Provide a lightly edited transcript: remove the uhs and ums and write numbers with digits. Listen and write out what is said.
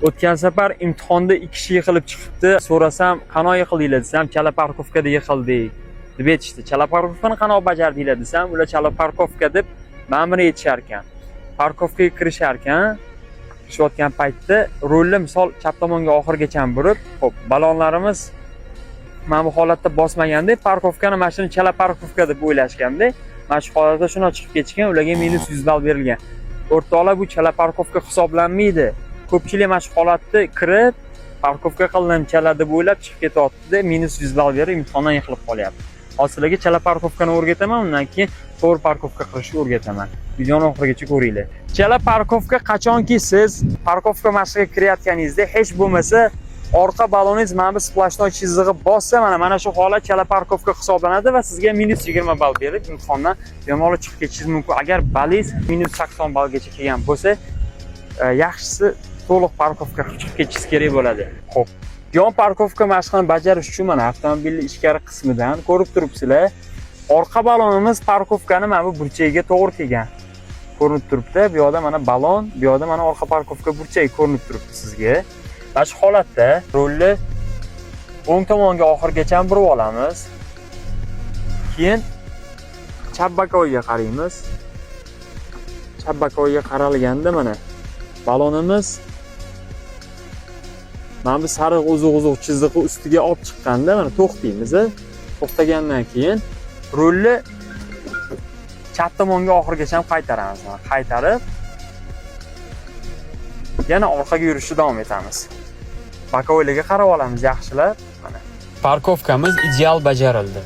O'tgan safar imtihonda 2 kishi yiqilib chiqibdi. So'rasam, qanoq yiqildinglar desam, chala parkovkada yiqildik deb aytishdi. Chala parkovkani qanoq bajardinglar desam, ular chala parkovka deb ma'mur etishar ekan. Parkovkaga kirishar ekan. Kirishayotgan paytda rulni misol chap tomonga oxirgacha burib, xo'p, balonlarimiz mana bu holatda bosmaganda parkovkani mana shuni chala parkovka deb o'ylashganda, mana shu holatda shuni chiqib ketishgan, ularga -100 ball berilgan. O'rtoqlar, bu chala parkovka hisoblanmaydi. Ko'pchilik mana shu holatda kirib, parkovka qildim chala deb o'ylab chiqib ketyapti-da, -100 ball berib imtihondan yiqilib qolyapti. Hozirlarga chala parkovkani o'rgataman, undan keyin to'g'ri parkovka qilishni o'rgataman. Videoni oxirigacha ko'ringlar. Chala parkovka qachonki siz parkovka mashqiga kirayotganingizda hech bo'lmasa orqa baloningiz mana bu splashnoy chizig'i bossa, mana shu holat chala parkovka hisoblanadi va sizga -20 ball berib imtihondan bemalol chiqib ketishingiz mumkin. Agar balingiz -80 ballgacha kelgan bo'lsa, yaxshisi to'liq parkovka chiqib ketishingiz kerak bo'ladi. Xo'p, yon parkovka mashqini bajarish uchun mana avtomobilning ichkari qismidan ko'rib turibsizlar, orqa balonimiz parkovkani mana bu burchagiga to'g'ri kelgan. Ko'rinib turibdi. Bu yoqda mana balon, bu yoqda mana orqa parkovka burchagi ko'rinib turibdi sizga. Mana shu holatda rulni o'ng tomonga oxirgacha burib olamiz. Keyin chap bokoviga qaraymiz. Chap bokoviga qaralganda mana balonimiz mana bu sariq uzuq chiziqni ustiga olib chiqqanda mana to'xtaymiz. To'xtagandan keyin rulni chap tomonga oxirgacha qaytaramiz. Qaytarib yana orqaga yurishni davom etamiz. Bokovilarga qarab olamiz yaxshilab. Mana Parkovkamiz ideal bajarildi.